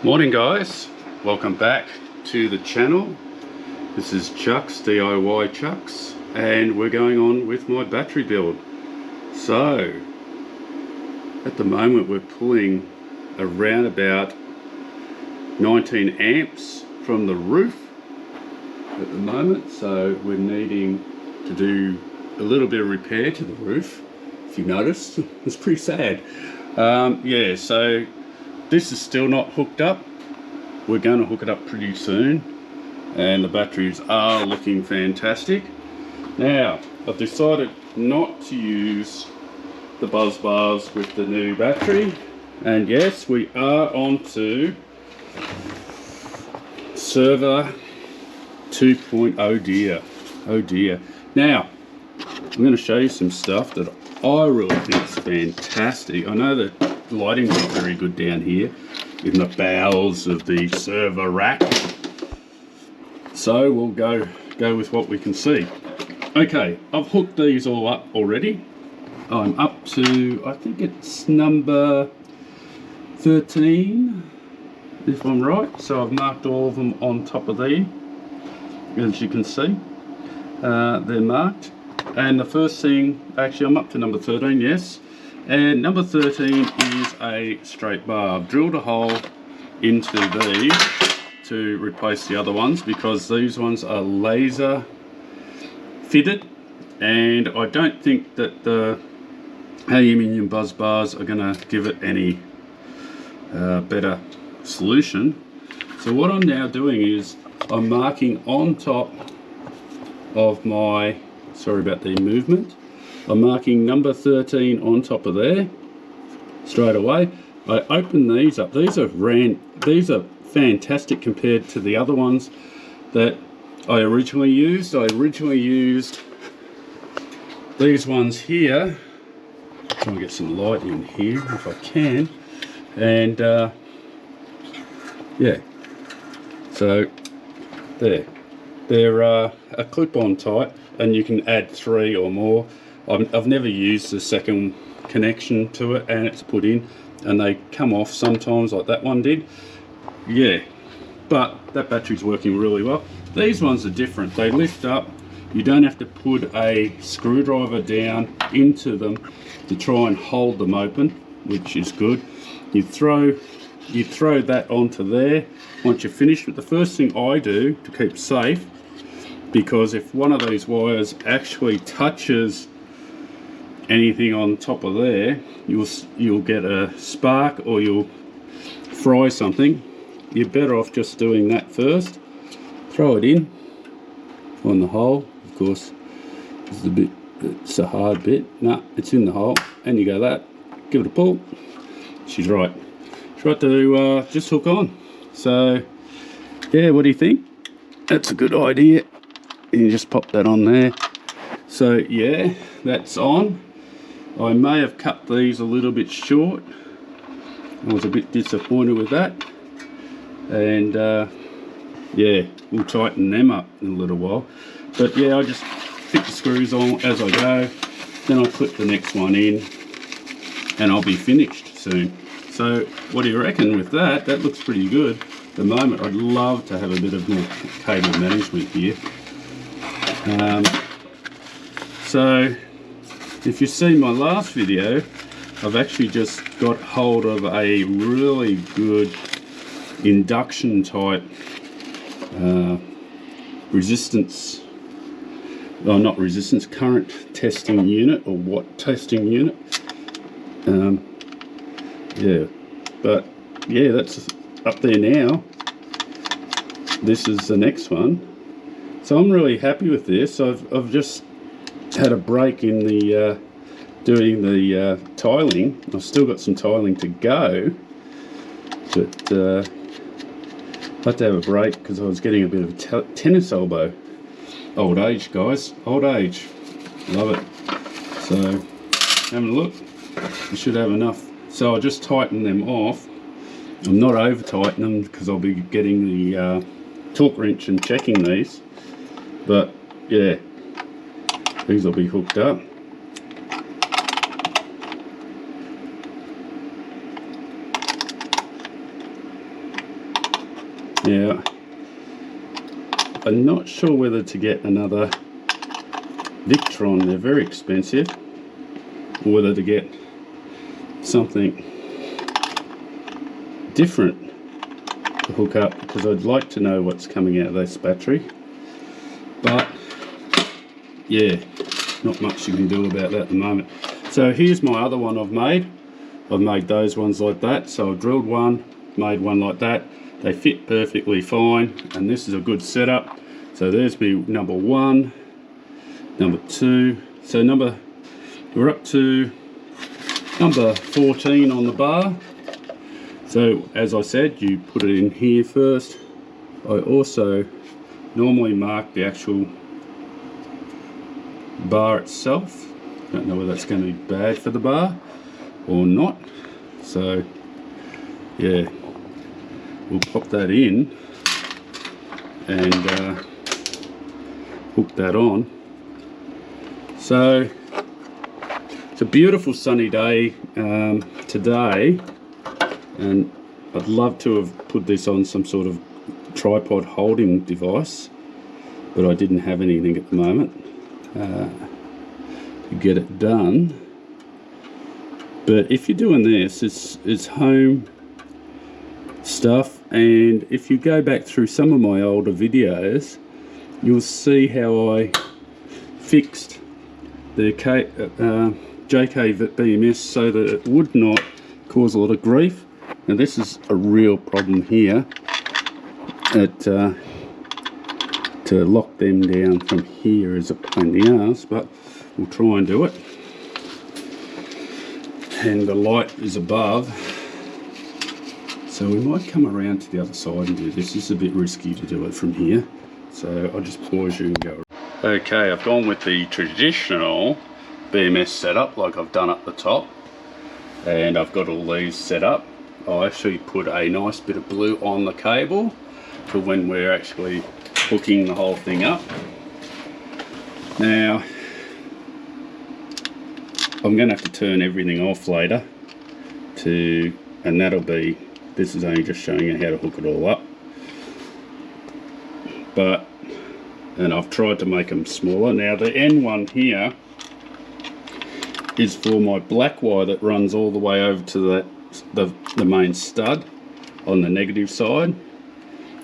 Morning guys, welcome back to the channel. This is Chuck's DIY Chucks, and we're going on with my battery build. So at the moment we're pulling around about 19 amps from the roof at the moment, so we're needing to do a little bit of repair to the roof. If you noticed, it's pretty sad. Yeah, so this is still not hooked up. We're going to hook it up pretty soon, and the batteries are looking fantastic. Now, I've decided not to use the buzz bars with the new battery, and yes, we are on to server 2.0 dear. Oh dear. Now, I'm going to show you some stuff that I really think is fantastic. I know that the lighting's not very good down here in the bowels of the server rack, so we'll go with what we can see. Okay, I've hooked these all up already. I'm up to, I think it's number 13 if I'm right, so I've marked all of them on top of there. As you can see, they're marked. And the first thing, actually I'm up to number 13, yes. And number 13 is a straight bar. I've drilled a hole into these to replace the other ones because these ones are laser fitted, and I don't think that the aluminium buzz bars are going to give it any better solution. So what I'm now doing is I'm marking on top of my, sorry about the movement, I'm marking number 13 on top of there straight away. I open these up. These are fantastic compared to the other ones that I originally used. I originally used these ones here. Try and get some light in here if I can. And yeah, so there. They're a clip-on type, and you can add 3 or more. I've never used the second connection to it, and it's put in, and they come off sometimes like that one did. Yeah, but that battery's working really well. These ones are different. They lift up. You don't have to put a screwdriver down into them to try and hold them open, which is good. You throw that onto there once you're finished. But the first thing I do to keep safe, because if one of these wires actually touches anything on top of there, you'll get a spark or you'll fry something. You're better off just doing that first. Throw it in on the hole. Of course, it's a hard bit. No, it's in the hole, and you go that. Give it a pull. She's right. She's right to just hook on. So yeah, what do you think? That's a good idea. You just pop that on there. So yeah, that's on. I may have cut these a little bit short. I was a bit disappointed with that. And yeah, we'll tighten them up in a little while. But yeah, I just fit the screws on as I go. Then I'll clip the next one in, and I'll be finished soon. So what do you reckon with that? That looks pretty good. At the moment, I'd love to have a bit of more cable management here. So if you've seen my last video, I've actually just got hold of a really good induction type current testing unit, or watt testing unit. Yeah, but yeah, that's up there now. This is the next one. So I'm really happy with this. I've just had a break in the doing the tiling. I've still got some tiling to go, but I had to have a break because I was getting a bit of a tennis elbow. Old age, guys, old age. Love it. So having a look, I should have enough. So I'll just tighten them off. I'm not over tightening them because I'll be getting the torque wrench and checking these. But yeah, these will be hooked up. Now, I'm not sure whether to get another Victron, they're very expensive, or whether to get something different to hook up, because I'd like to know what's coming out of this battery. But yeah, not much you can do about that at the moment. So here's my other one I've made. I've made those ones like that. So I've drilled one, made one like that. They fit perfectly fine, and this is a good setup. So there's me number 1, number 2. So we're up to number 14 on the bar. So as I said, you put it in here first. I also normally mark the actual bar itself. Don't know whether that's going to be bad for the bar or not. So yeah, we'll pop that in and hook that on. So it's a beautiful sunny day today, and I'd love to have put this on some sort of tripod holding device, but I didn't have anything at the moment to get it done. But if you're doing this, it's home stuff, and if you go back through some of my older videos, you'll see how I fixed the JKBMS so that it would not cause a lot of grief. Now this is a real problem here, to lock them down from here is a pain in the ass, but we'll try and do it. And the light is above, so we might come around to the other side and do this. This is a bit risky to do it from here, so I'll just pause you and go. Okay, I've gone with the traditional BMS setup like I've done up the top, and I've got all these set up. I actually put a nice bit of blue on the cable for when we're actually hooking the whole thing up. Now I'm going to have to turn everything off later and that'll be, this is only just showing you how to hook it all up. And I've tried to make them smaller. Now the end one here is for my black wire that runs all the way over to the main stud on the negative side,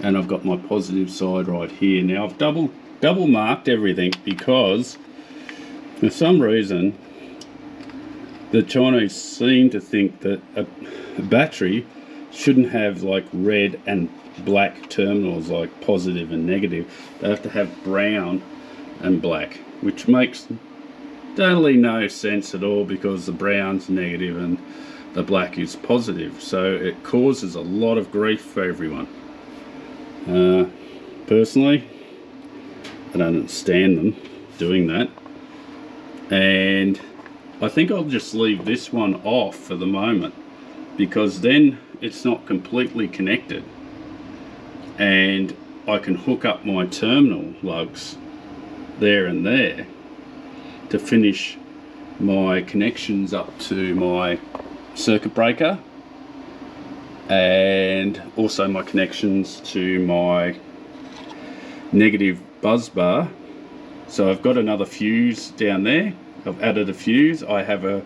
and I've got my positive side right here. Now I've double marked everything because for some reason the Chinese seem to think that a battery shouldn't have like red and black terminals like positive and negative. They have to have brown and black, which makes totally no sense at all, because the brown's negative and the black is positive, so it causes a lot of grief for everyone. Personally, I don't understand them doing that, and I think I'll just leave this one off for the moment, because then it's not completely connected, and I can hook up my terminal lugs there and there to finish my connections up to my circuit breaker, and also my connections to my negative buzz bar. So I've got another fuse down there. I've added a fuse. I have a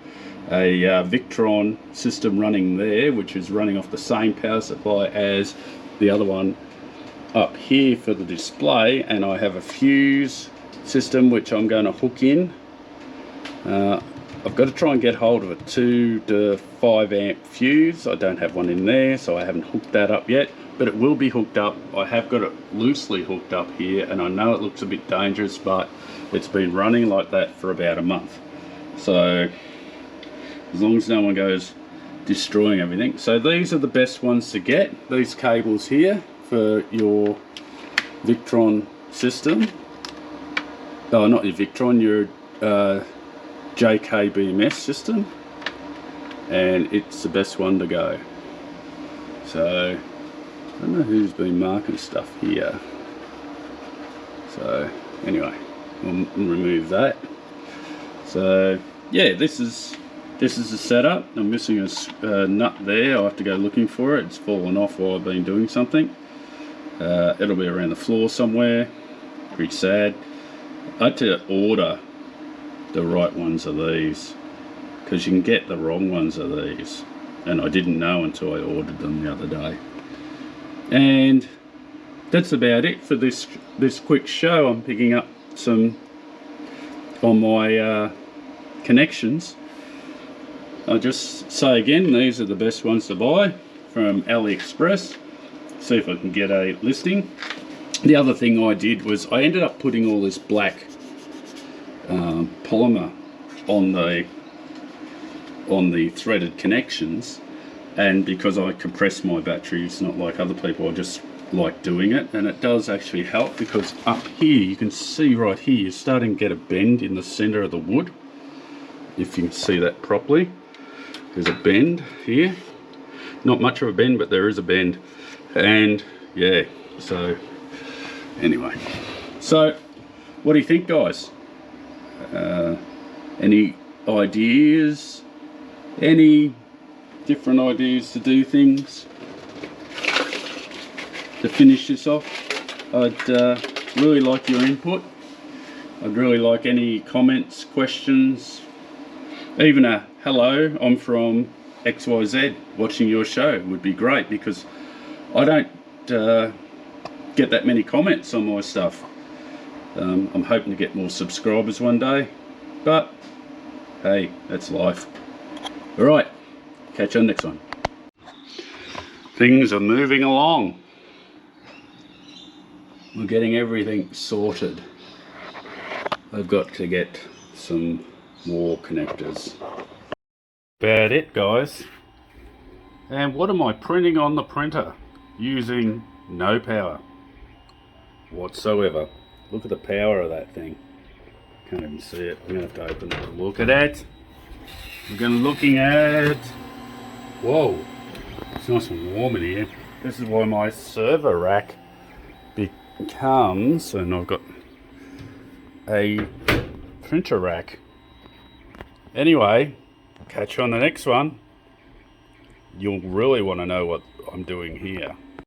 Victron system running there, which is running off the same power supply as the other one up here for the display, and I have a fuse system which I'm going to hook in. I've got to try and get hold of a 2 to 5 amp fuse. I don't have one in there, so I haven't hooked that up yet, but it will be hooked up. I have got it loosely hooked up here, and I know it looks a bit dangerous, but it's been running like that for about a month. So as long as no one goes destroying everything. So these are the best ones to get, these cables here for your Victron system. Oh, not your Victron, your JKBMS system, and it's the best one to go. So I don't know who's been marking stuff here. So anyway, we'll remove that. So yeah, this is the setup. I'm missing a nut there. I have to go looking for it. It's fallen off while I've been doing something. It'll be around the floor somewhere. Pretty sad. I had to order the right ones of these, because you can get the wrong ones of these, and I didn't know until I ordered them the other day. And that's about it for this quick show. I'm picking up some on my connections. I'll just say again, these are the best ones to buy from AliExpress. See if I can get a listing. The other thing I did was I ended up putting all this black polymer on the threaded connections, and because I compress my batteries, not like other people, I just like doing it, and it does actually help, because up here you can see right here you're starting to get a bend in the center of the wood. If you can see that properly, there's a bend here, not much of a bend, but there is a bend. And yeah, so anyway, so what do you think, guys? Any ideas, any different ideas to do things to finish this off? I'd really like your input. I'd really like any comments, questions, even a hello, I'm from XYZ watching your show would be great, because I don't get that many comments on my stuff. I'm hoping to get more subscribers one day, but hey, that's life. Alright, catch you on the next one. Things are moving along. We're getting everything sorted. I've got to get some more connectors. About it, guys. And what am I printing on the printer? Using no power whatsoever. Look at the power of that thing. Can't even see it. I'm going to have to open it and look at it. We're going to looking at... Whoa. It's nice and warm in here. This is why my server rack becomes... And I've got a printer rack. Anyway, catch you on the next one. You'll really want to know what I'm doing here.